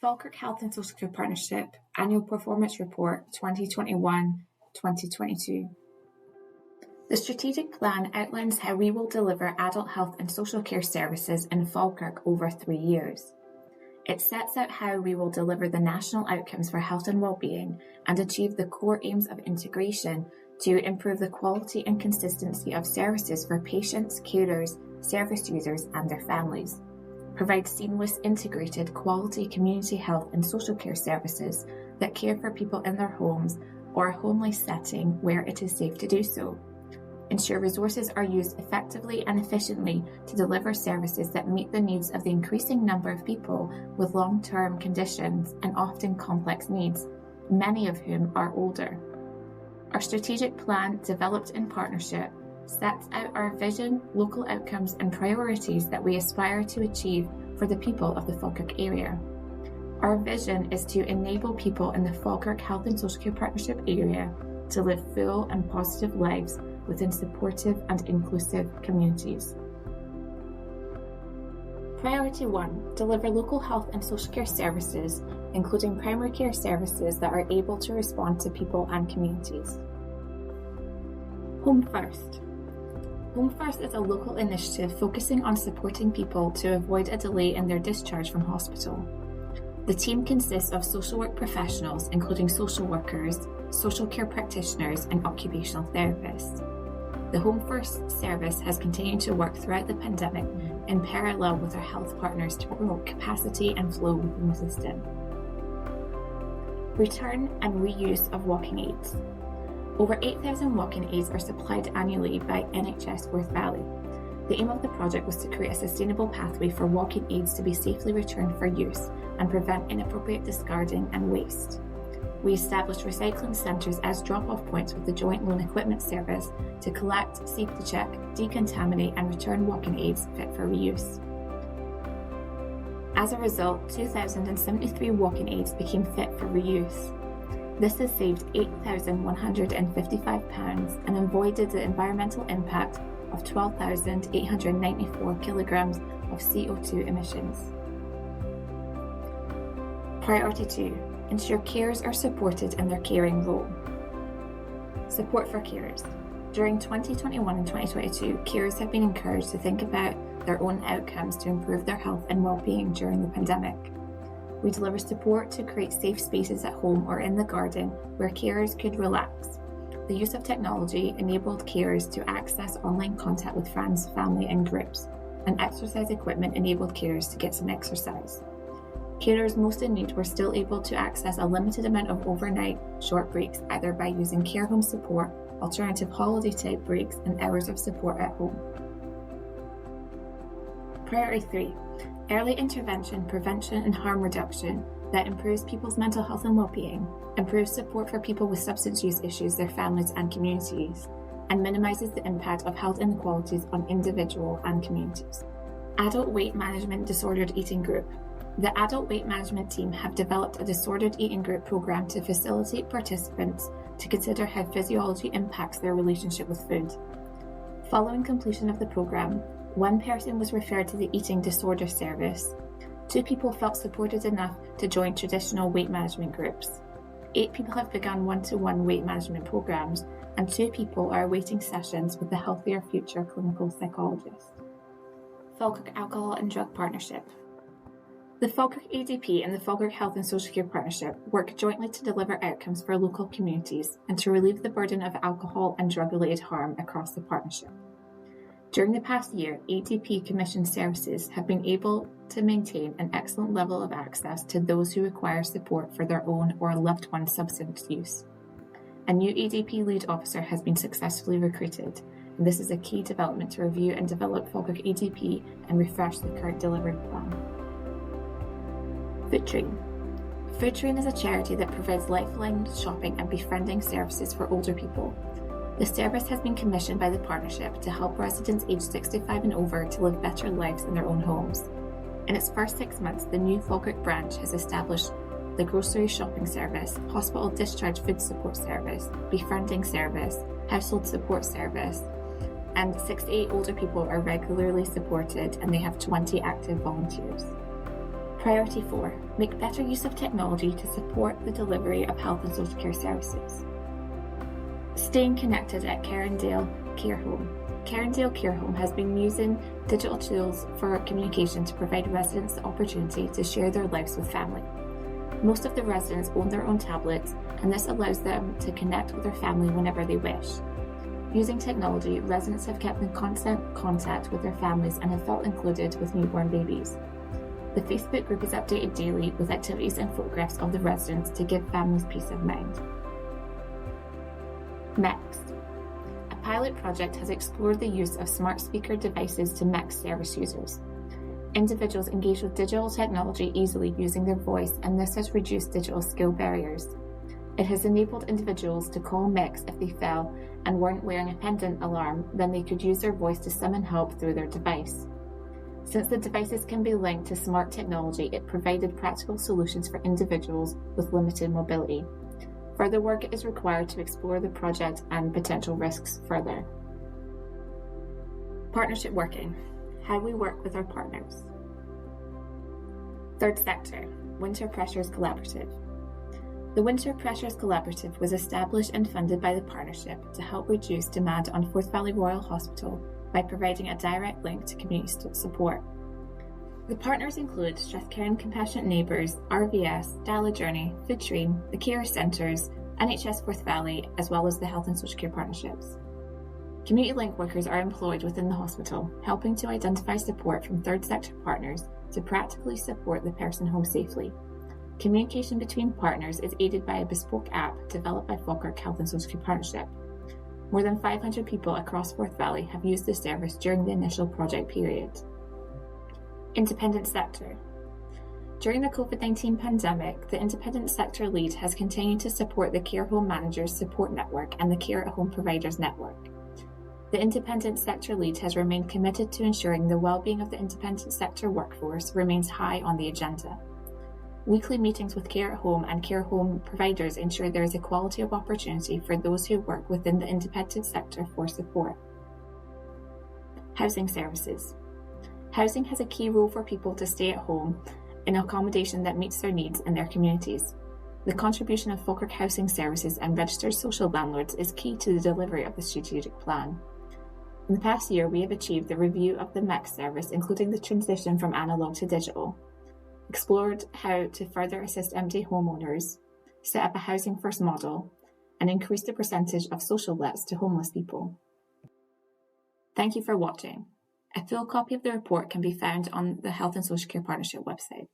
Falkirk Health and Social Care Partnership Annual Performance Report 2021-2022. The strategic plan outlines how we will deliver adult health and social care services in Falkirk over 3 years. It sets out how we will deliver the national outcomes for health and well-being and achieve the core aims of integration to improve the quality and consistency of services for patients, carers, service users and their families. Provide seamless, integrated, quality community health and social care services that care for people in their homes or a homely setting where it is safe to do so. Ensure resources are used effectively and efficiently to deliver services that meet the needs of the increasing number of people with long-term conditions and often complex needs, many of whom are older. Our strategic plan, developed in partnership, sets out our vision, local outcomes and priorities that we aspire to achieve for the people of the Falkirk area. Our vision is to enable people in the Falkirk Health and Social Care Partnership area to live full and positive lives within supportive and inclusive communities. Priority 1. Deliver local health and social care services, including primary care services that are able to respond to people and communities. Home First. Home First is a local initiative focusing on supporting people to avoid a delay in their discharge from hospital. The team consists of social work professionals, including social workers, social care practitioners, and occupational therapists. The Home First service has continued to work throughout the pandemic in parallel with our health partners to promote capacity and flow within the system. Return and reuse of walking aids. Over 8,000 walking aids are supplied annually by NHS Worth Valley. The aim of the project was to create a sustainable pathway for walking aids to be safely returned for use and prevent inappropriate discarding and waste. We established recycling centres as drop-off points with the Joint Loan Equipment Service to collect, safety check, decontaminate and return walking aids fit for reuse. As a result, 2,073 walking aids became fit for reuse. This has saved £8,155 and avoided the environmental impact of 12,894 kilograms of CO2 emissions. Priority 2. Ensure carers are supported in their caring role. Support for carers. During 2021 and 2022, carers have been encouraged to think about their own outcomes to improve their health and well-being during the pandemic. We deliver support to create safe spaces at home or in the garden where carers could relax. The use of technology enabled carers to access online contact with friends, family and groups, and exercise equipment enabled carers to get some exercise. Carers most in need were still able to access a limited amount of overnight short breaks, either by using care home support, alternative holiday type breaks, and hours of support at home. Priority 3. Early intervention, prevention and harm reduction that improves people's mental health and well-being, improves support for people with substance use issues, their families and communities, and minimises the impact of health inequalities on individual and communities. Adult Weight Management Disordered Eating Group. The Adult Weight Management team have developed a disordered eating group program to facilitate participants to consider how physiology impacts their relationship with food. Following completion of the program, 1 person was referred to the Eating Disorder Service. 2 people felt supported enough to join traditional weight management groups. 8 people have begun one-to-one weight management programs, and 2 people are awaiting sessions with the Healthier Future clinical psychologist. Falkirk Alcohol and Drug Partnership. The Falkirk ADP and the Falkirk Health and Social Care Partnership work jointly to deliver outcomes for local communities and to relieve the burden of alcohol and drug-related harm across the partnership. During the past year, ADP commissioned services have been able to maintain an excellent level of access to those who require support for their own or loved one's substance use. A new ADP lead officer has been successfully recruited, and this is a key development to review and develop Falkirk ADP and refresh the current delivery plan. Food Train. Food Train is a charity that provides lifeline shopping and befriending services for older people. The service has been commissioned by the partnership to help residents aged 65 and over to live better lives in their own homes. In its first 6 months, the new Falkirk branch has established the grocery shopping service, hospital discharge food support service, befriending service, household support service, and 68 older people are regularly supported and they have 20 active volunteers. Priority 4. Make better use of technology to support the delivery of health and social care services. Staying connected at Carindale Care Home. Carindale Care Home has been using digital tools for communication to provide residents the opportunity to share their lives with family. Most of the residents own their own tablets, and this allows them to connect with their family whenever they wish. Using technology, residents have kept in constant contact with their families and have felt included with newborn babies. The Facebook group is updated daily with activities and photographs of the residents to give families peace of mind. Next, a pilot project has explored the use of smart speaker devices to mix service users. Individuals engage with digital technology easily using their voice, and this has reduced digital skill barriers. It has enabled individuals to call Mix if they fell and weren't wearing a pendant alarm, then they could use their voice to summon help through their device. Since the devices can be linked to smart technology, it provided practical solutions for individuals with limited mobility. Further work is required to explore the project and potential risks further. Partnership working. How we work with our partners. Third sector, Winter Pressures Collaborative. The Winter Pressures Collaborative was established and funded by the partnership to help reduce demand on Forth Valley Royal Hospital by providing a direct link to community support. The partners include Strathclyde and Compassionate Neighbours, RVS, Dala Journey, Food Train, the Care Centres, NHS Forth Valley, as well as the Health and Social Care Partnerships. Community link workers are employed within the hospital, helping to identify support from third sector partners to practically support the person home safely. Communication between partners is aided by a bespoke app developed by Falkirk Health and Social Care Partnership. More than 500 people across Forth Valley have used the service during the initial project period. Independent sector. During the COVID-19 pandemic, the independent sector lead has continued to support the Care Home Managers Support Network and the Care at Home Providers Network. The independent sector lead has remained committed to ensuring the well-being of the independent sector workforce remains high on the agenda. Weekly meetings with Care at Home and Care Home providers ensure there is equality of opportunity for those who work within the independent sector for support. Housing services. Housing has a key role for people to stay at home in accommodation that meets their needs in their communities. The contribution of Falkirk Housing Services and registered social landlords is key to the delivery of the strategic plan. In the past year, we have achieved the review of the MEX service, including the transition from analogue to digital, explored how to further assist empty homeowners, set up a housing first model, and increase the percentage of social lets to homeless people. Thank you for watching. A full copy of the report can be found on the Health and Social Care Partnership website.